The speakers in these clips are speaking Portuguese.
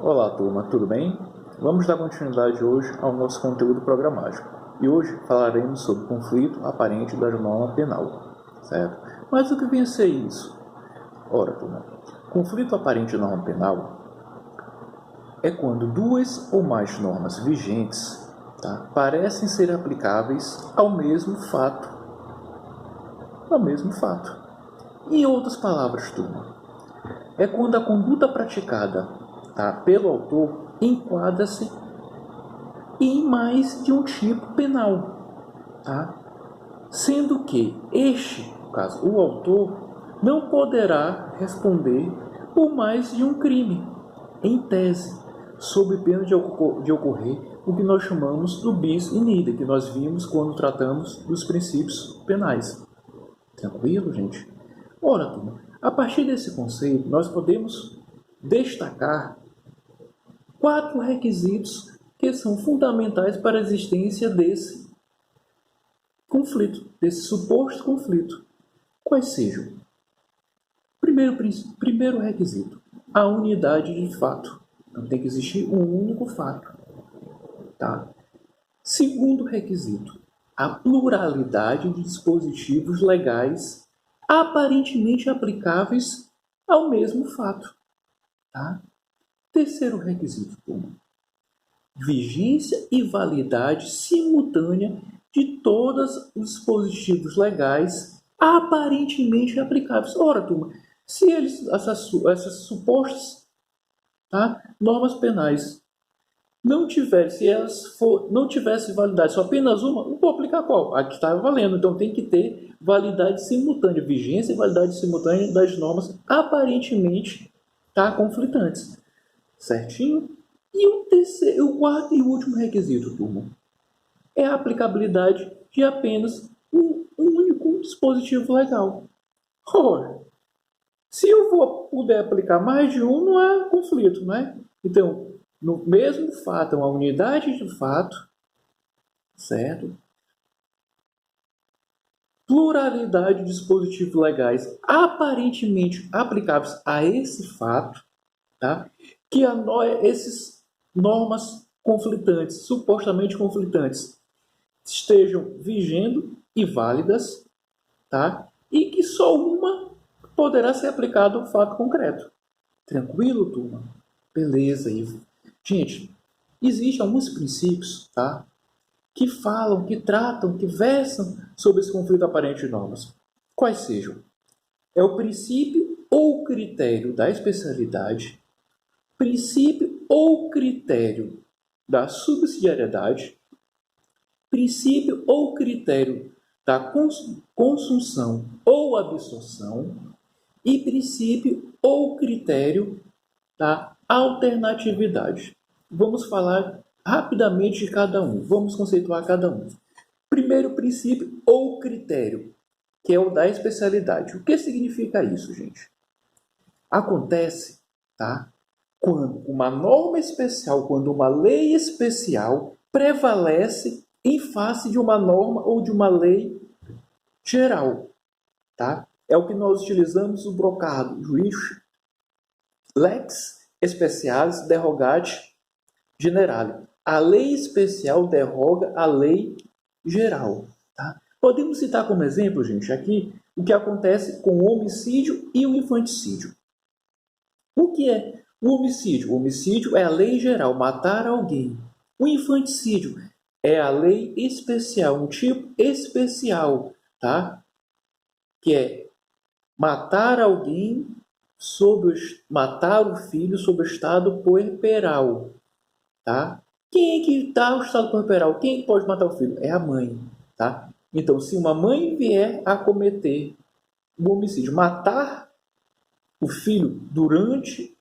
Olá, turma, tudo bem? Vamos dar continuidade hoje ao nosso conteúdo programático. E hoje falaremos sobre conflito aparente da norma penal, certo? Mas o que vem a ser isso? Ora, turma, conflito aparente da norma penal é quando duas ou mais normas vigentes, parecem ser aplicáveis ao mesmo fato. Em outras palavras, turma, é quando a conduta praticada pelo autor enquadra-se em mais de um tipo penal, sendo que no caso, o autor não poderá responder por mais de um crime, em tese, sob pena de ocorrer o que nós chamamos do bis in idem, que nós vimos quando tratamos dos princípios penais. Tranquilo, gente? Ora, turma, a partir desse conceito, nós podemos destacar 4 requisitos que são fundamentais para a existência desse conflito, desse suposto conflito. Quais sejam? Primeiro requisito, a unidade de fato. Então tem que existir um único fato. Segundo requisito, a pluralidade de dispositivos legais aparentemente aplicáveis ao mesmo fato. Terceiro requisito, turma, vigência e validade simultânea de todos os dispositivos legais aparentemente aplicáveis. Ora, turma, se essas supostas normas penais não tivesse validade, só apenas uma, não vou aplicar qual? A que está valendo. Então tem que ter validade simultânea, vigência e validade simultânea das normas aparentemente conflitantes. Certinho? E o quarto e último requisito, turma, é a aplicabilidade de apenas um único dispositivo legal. Ora, se eu puder aplicar mais de um, não há conflito, né? Então, no mesmo fato, uma unidade de fato, certo? Pluralidade de dispositivos legais aparentemente aplicáveis a esse fato, que essas normas conflitantes, supostamente conflitantes, estejam vigendo e válidas, e que só uma poderá ser aplicada ao fato concreto. Tranquilo, turma? Beleza, Ivo. Gente, existem alguns princípios, que falam, que tratam, que versam sobre esse conflito aparente de normas. Quais sejam? É o princípio ou critério da especialidade, princípio ou critério da subsidiariedade, princípio ou critério da consunção ou absorção e princípio ou critério da alternatividade. Vamos falar rapidamente de cada um. Vamos conceituar cada um. Primeiro princípio ou critério, que é o da especialidade. O que significa isso, gente? Acontece, quando uma norma especial, quando uma lei especial prevalece em face de uma norma ou de uma lei geral, É o que nós utilizamos no brocado, juiz lex specialis derogati generale. A lei especial derroga a lei geral, Podemos citar como exemplo, gente, aqui o que acontece com o homicídio e o infanticídio. O que é o homicídio? O homicídio é a lei geral, matar alguém. O infanticídio é a lei especial, um tipo especial, que é matar alguém matar o filho sob o estado puerperal, Quem é que está no estado puerperal? Quem é que pode matar o filho? É a mãe, Então, se uma mãe vier a cometer o homicídio, matar o filho durante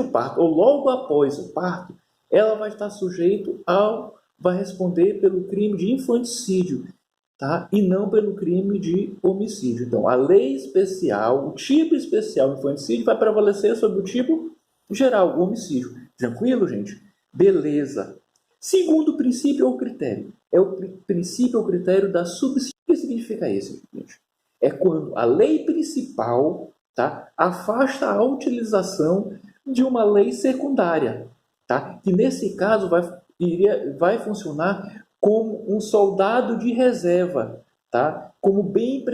o parto ou logo após o parto, ela vai estar vai responder pelo crime de infanticídio, e não pelo crime de homicídio. Então, a lei especial, o tipo especial infanticídio vai prevalecer sobre o tipo geral, o homicídio. Tranquilo, gente? Beleza. Segundo princípio ou critério, é o princípio ou critério da subsidiariedade. O que significa isso, gente? É quando a lei principal afasta a utilização de uma lei secundária, tá? Que nesse caso vai funcionar como um soldado de reserva, tá? Como bem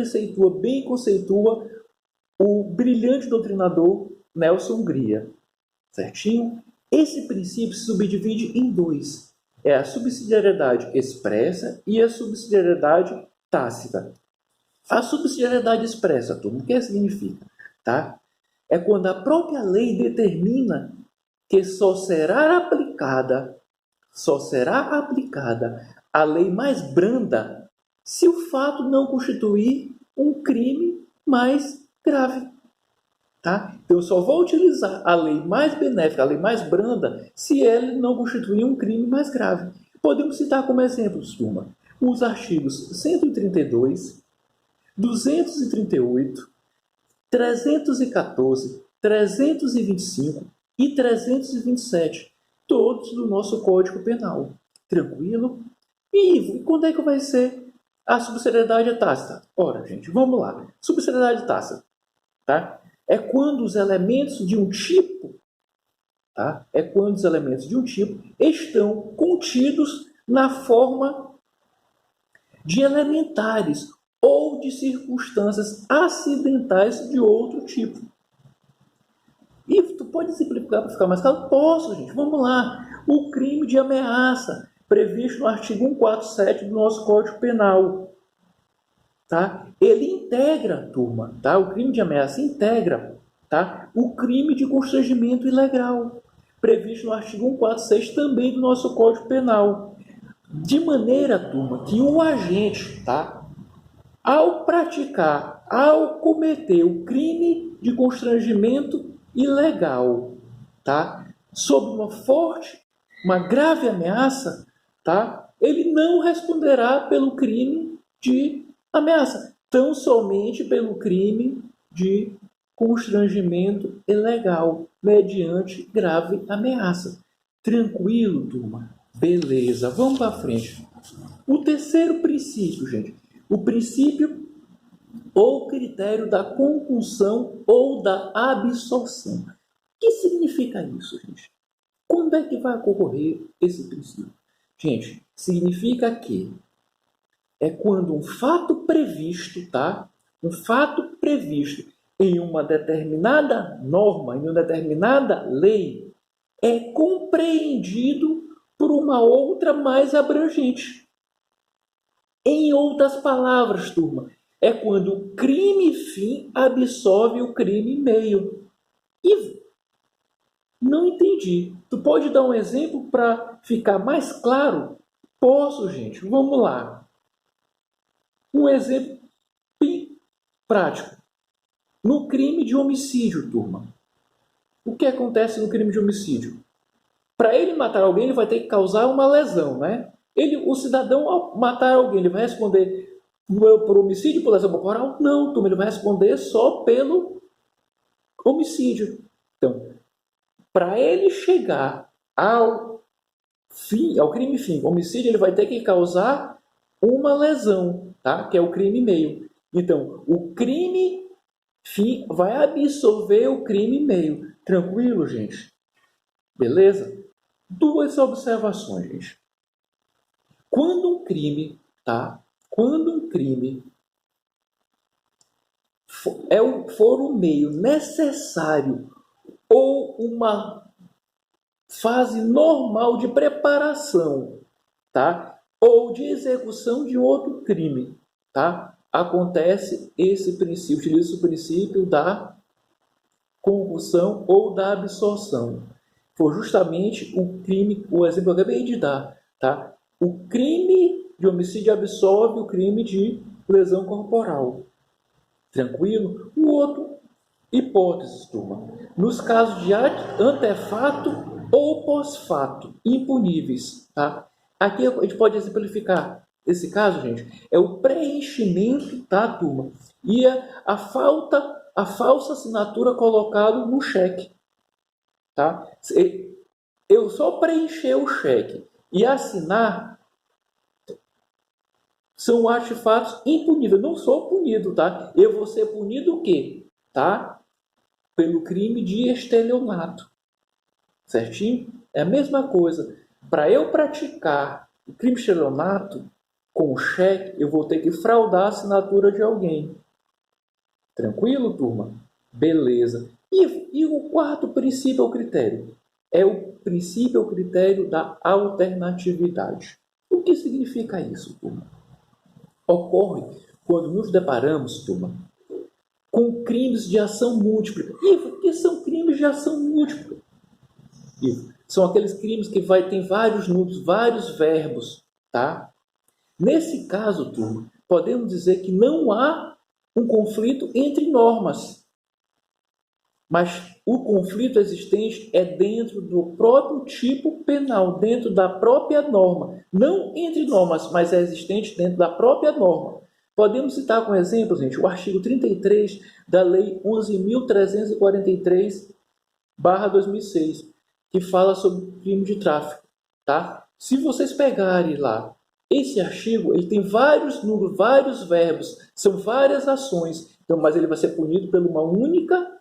conceitua o brilhante doutrinador Nelson Hungria, certinho? Esse princípio se subdivide em dois. É a subsidiariedade expressa e a subsidiariedade tácita. A subsidiariedade expressa, turma, o que significa? Tá? É quando a própria lei determina que só será aplicada a lei mais branda se o fato não constituir um crime mais grave. Tá? Então, eu só vou utilizar a lei mais benéfica, a lei mais branda, se ele não constituir um crime mais grave. Podemos citar como exemplos, turma, os artigos 132, 238, 314, 325 e 327, todos do nosso Código Penal. Tranquilo? E, Ivo, quando é que vai ser a subsidiariedade tácita? Ora, gente, vamos lá. Subsidiariedade tácita, tá? É quando os elementos de um tipo, tá? É quando os elementos de um tipo estão contidos na forma de elementares ou de circunstâncias acidentais de outro tipo. E tu pode simplificar para ficar mais claro? Posso, gente. Vamos lá. O crime de ameaça, previsto no artigo 147 do nosso Código Penal. Tá? Ele integra, turma, tá? O crime de ameaça integra, tá? O crime de constrangimento ilegal, previsto no artigo 146 também do nosso Código Penal. De maneira, turma, que o agente, tá? Ao cometer o crime de constrangimento ilegal, tá? Sob uma grave ameaça, tá? Ele não responderá pelo crime de ameaça, tão somente pelo crime de constrangimento ilegal, mediante grave ameaça. Tranquilo, turma? Beleza, vamos para frente. O terceiro princípio, gente, o princípio ou critério da compulsão ou da absorção. O que significa isso, gente? Quando é que vai ocorrer esse princípio? Gente, significa que é quando um fato previsto, tá? Um fato previsto em uma determinada norma, em uma determinada lei, é compreendido por uma outra mais abrangente. Em outras palavras, turma, é quando o crime fim absorve o crime meio. E não entendi. Tu pode dar um exemplo para ficar mais claro? Posso, gente. Vamos lá. Um exemplo bem prático. No crime de homicídio, turma. O que acontece no crime de homicídio? Para ele matar alguém, ele vai ter que causar uma lesão, né? O cidadão, ao matar alguém, ele vai responder por homicídio, por lesão corporal? Não, turma, ele vai responder só pelo homicídio. Então, para ele chegar ao crime fim, homicídio, ele vai ter que causar uma lesão, tá? Que é o crime meio. Então, o crime fim vai absorver o crime meio. Tranquilo, gente? Beleza? Duas observações, gente. Quando um crime, tá? Quando um crime for um meio necessário ou uma fase normal de preparação, tá? Ou de execução de outro crime, tá? Acontece esse princípio, utiliza o princípio da concussão ou da absorção. Foi justamente o crime, o exemplo que eu acabei de dar, tá? O crime de homicídio absorve o crime de lesão corporal. Tranquilo? O outro, hipóteses, turma. Nos casos de antefato ou pós-fato, impuníveis, tá? Aqui a gente pode exemplificar esse caso, gente, é o preenchimento, tá, turma? E a falsa assinatura colocada no cheque, tá? Eu só preencher o cheque e assinar são artefatos impuníveis. Eu não sou punido, tá? Eu vou ser punido o quê? Tá? Pelo crime de estelionato. certinho? É a mesma coisa. Para eu praticar o crime de estelionato com o cheque, eu vou ter que fraudar a assinatura de alguém. Tranquilo, turma? Beleza. E o quarto princípio ou critério? É o princípio ou critério da alternatividade. O que significa isso, turma? Ocorre quando nos deparamos, turma, com crimes de ação múltipla. E o que são crimes de ação múltipla? São aqueles crimes que tem vários núcleos, vários verbos, tá? Nesse caso, turma, podemos dizer que não há um conflito entre normas, mas o conflito existente é dentro do próprio tipo penal, dentro da própria norma. Não entre normas, mas é existente dentro da própria norma. Podemos citar como exemplo, gente, o artigo 33 da Lei 11.343/2006, que fala sobre crime de tráfico. Tá? Se vocês pegarem lá, esse artigo ele tem vários números, vários verbos, são várias ações, então, mas ele vai ser punido por uma única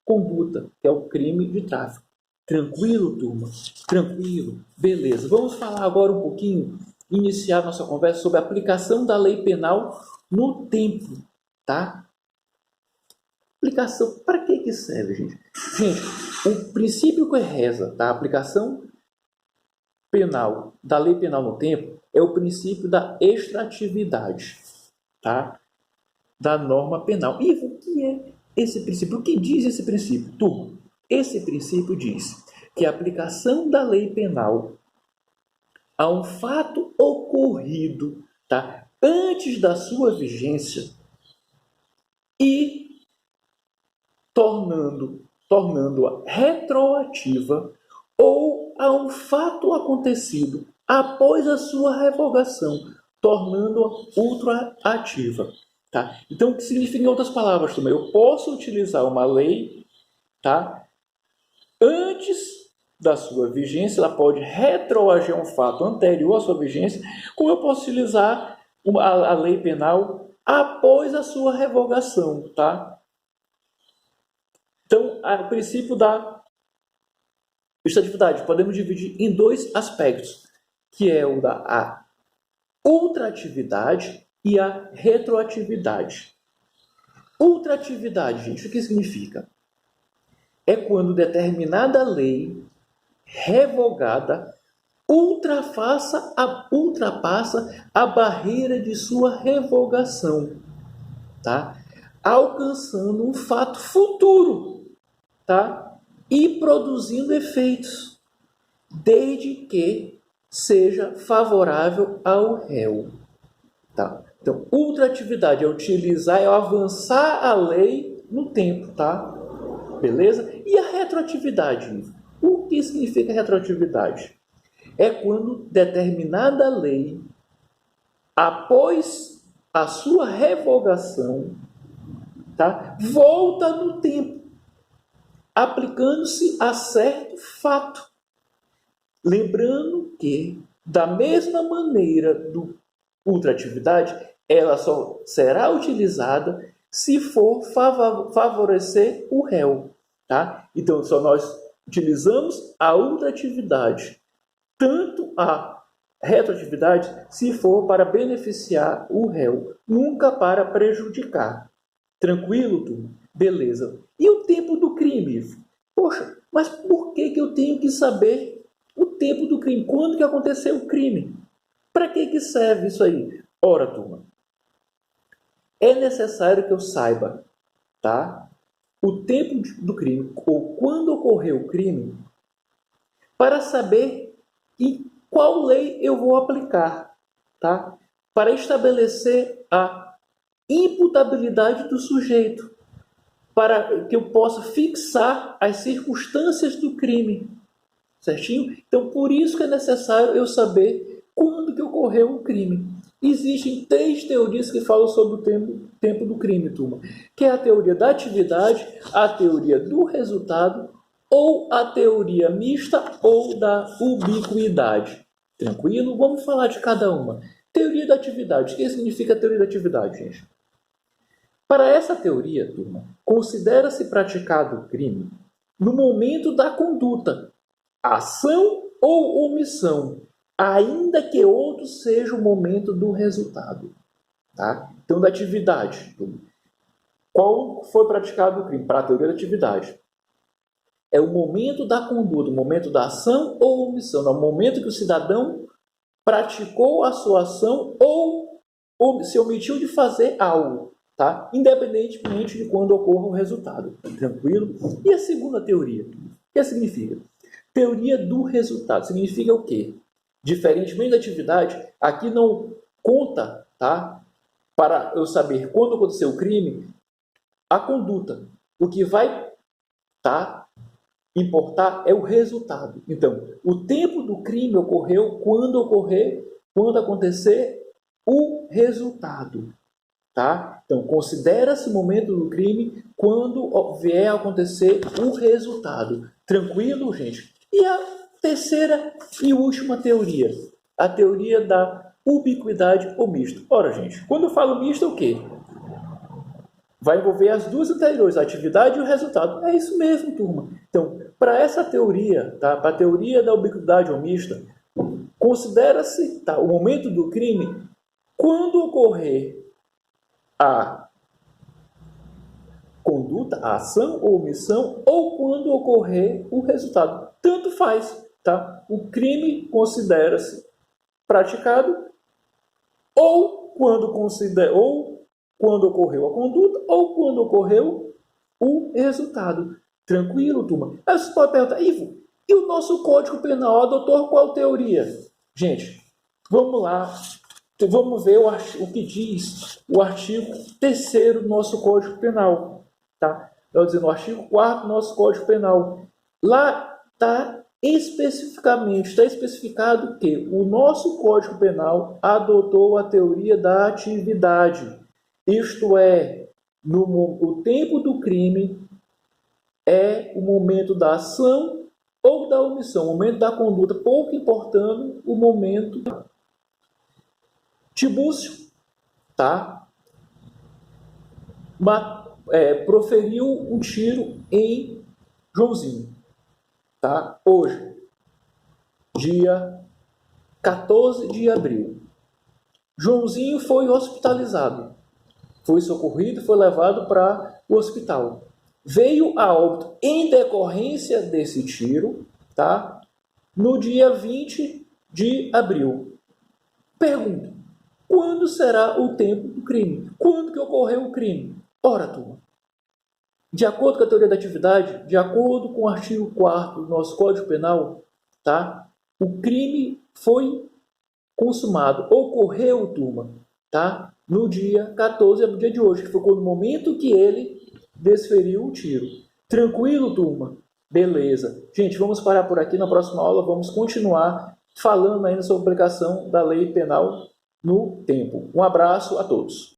conduta, que é o crime de tráfico. Tranquilo, turma? Tranquilo? Beleza. Vamos falar agora um pouquinho, iniciar nossa conversa sobre a aplicação da lei penal no tempo, tá? Aplicação, para que serve, gente? Gente, o princípio que reza da aplicação penal, da lei penal no tempo, é o princípio da extratividade, tá? Da norma penal. E o que é esse princípio? O que diz esse princípio? Turma, esse princípio diz que a aplicação da lei penal a um fato ocorrido, tá, antes da sua vigência e tornando-a retroativa ou a um fato acontecido após a sua revogação, tornando-a ultraativa. Tá? Então, o que significa, em outras palavras, também? Eu posso utilizar uma lei, tá? Antes da sua vigência, ela pode retroagir um fato anterior à sua vigência, como eu posso utilizar a lei penal após a sua revogação. Tá? Então, o princípio da extratividade podemos dividir em dois aspectos, que é o da ultraatividade e a retroatividade. Ultraatividade, gente, o que significa? É quando determinada lei revogada ultrapassa a barreira de sua revogação, tá? Alcançando um fato futuro, tá? E produzindo efeitos, desde que seja favorável ao réu. Tá? Então, ultraatividade é utilizar, é avançar a lei no tempo, tá? Beleza? E a retroatividade? O que significa retroatividade? É quando determinada lei, após a sua revogação, tá, volta no tempo, aplicando-se a certo fato. Lembrando que, da mesma maneira do ultraatividade, ela só será utilizada se for favorecer o réu. Tá? Então, só nós utilizamos a ultraatividade, tanto a retroatividade, se for para beneficiar o réu, nunca para prejudicar. Tranquilo, turma? Beleza. E o tempo do crime? Poxa, mas por que eu tenho que saber o tempo do crime? Quando que aconteceu o crime? Para que serve isso aí? Ora, turma, é necessário que eu saiba, tá? O tempo do crime, ou quando ocorreu o crime, para saber em qual lei eu vou aplicar, tá? Para estabelecer a imputabilidade do sujeito, para que eu possa fixar as circunstâncias do crime, certinho? Então, por isso que é necessário eu saber quando que ocorreu o crime. Existem 3 teorias que falam sobre o tempo do crime, turma, que é a teoria da atividade, a teoria do resultado, ou a teoria mista ou da ubiquidade. Tranquilo? Vamos falar de cada uma. Teoria da atividade. O que significa a teoria da atividade, gente? Para essa teoria, turma, considera-se praticado o crime no momento da conduta, ação ou omissão, ainda que outro seja o momento do resultado. Tá? Então, da atividade. Qual foi praticado o crime? Para a teoria da atividade. É o momento da conduta, o momento da ação ou omissão. É o momento que o cidadão praticou a sua ação ou se omitiu de fazer algo, tá? Independentemente de quando ocorra o resultado. Tranquilo? E a segunda teoria? O que significa? Teoria do resultado. Significa o quê? Diferentemente da atividade, aqui não conta, tá? Para eu saber quando aconteceu o crime, a conduta. O que vai, tá, importar é o resultado. Então, o tempo do crime ocorreu quando acontecer o resultado. Tá? Então, considera-se o momento do crime quando vier a acontecer o resultado. Tranquilo, gente? E a terceira e última teoria, a teoria da ubiquidade ou misto. Ora, gente, quando eu falo misto, é o quê? Vai envolver as duas anteriores, a atividade e o resultado. É isso mesmo, turma. Então, para essa teoria, tá? Para a teoria da ubiquidade ou mista, considera-se, tá, o momento do crime quando ocorrer a conduta, a ação ou omissão, ou quando ocorrer o resultado. Tanto faz, tá? O crime considera-se praticado ou quando ocorreu a conduta ou quando ocorreu o resultado. Tranquilo, turma? Aí você pode perguntar, Ivo, e o nosso Código Penal adotou qual teoria? Gente, vamos lá. Vamos ver o que diz o artigo 3º do nosso Código Penal. Tá? Eu dizendo, o artigo 4º do nosso Código Penal. Lá está especificado que o nosso Código Penal adotou a teoria da atividade. Isto é, o tempo do crime é o momento da ação ou da omissão, o momento da conduta, pouco importando o momento. Tibúcio, tá? Proferiu um tiro em Joãozinho, tá? Hoje, dia 14 de abril. Joãozinho foi hospitalizado, foi socorrido, foi levado para o hospital. Veio a óbito em decorrência desse tiro, tá? No dia 20 de abril. Pergunta: quando será o tempo do crime? Quando que ocorreu o crime? Ora, turma, de acordo com a teoria da atividade, de acordo com o artigo 4º do nosso Código Penal, tá? O crime foi consumado, ocorreu, turma, tá? No dia 14, no dia de hoje, que foi no momento que ele desferiu o tiro. Tranquilo, turma? Beleza. Gente, vamos parar por aqui. Na próxima aula vamos continuar falando ainda sobre a aplicação da lei penal no tempo. Um abraço a todos.